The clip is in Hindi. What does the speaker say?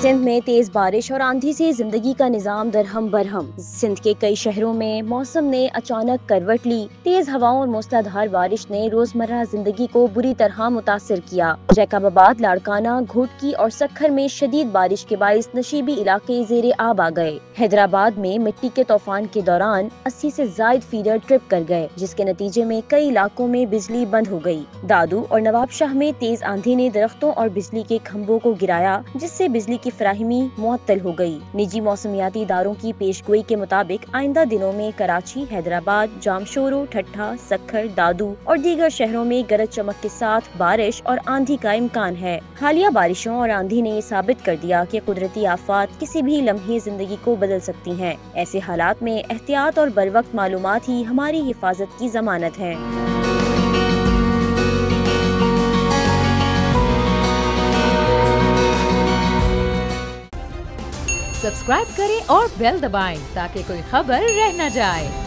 सिंध में तेज बारिश और आंधी से जिंदगी का निजाम दरहम बरहम। सिंध के कई शहरों में मौसम ने अचानक करवट ली। तेज हवाओं और मूसलाधार बारिश ने रोजमर्रा जिंदगी को बुरी तरह मुतासिर किया। जैकबाबाद, लाड़काना, घोटकी और सक्खर में शदीद बारिश के बाइस नशीबी इलाके जेरे आब आ गए। हैदराबाद में मिट्टी के तूफान के दौरान 80 से जायद फीडर ट्रिप कर गए, जिसके नतीजे में कई इलाकों में बिजली बंद हो गई। दादू और नवाबशाह में तेज आंधी ने दरख्तों और बिजली के खंभों को गिराया, जिससे बिजली की फराहमी मुअत्तल हो गई। निजी मौसमियाती इदारों की पेशगोई के मुताबिक आइंदा दिनों में कराची, हैदराबाद, जामशोरो, ठट्ठा, सक्खर, दादू और दीगर शहरों में गरज चमक के साथ बारिश और आंधी का इम्कान है। हालिया बारिशों और आंधी ने ये साबित कर दिया कि कुदरती आफात किसी भी लम्हे जिंदगी को बदल सकती हैं। ऐसे हालात में एहतियात और बरवक्त मालूमात ही हमारी हिफाजत की जमानत है। सब्सक्राइब करें और बेल दबाएं ताकि कोई खबर रह न जाए।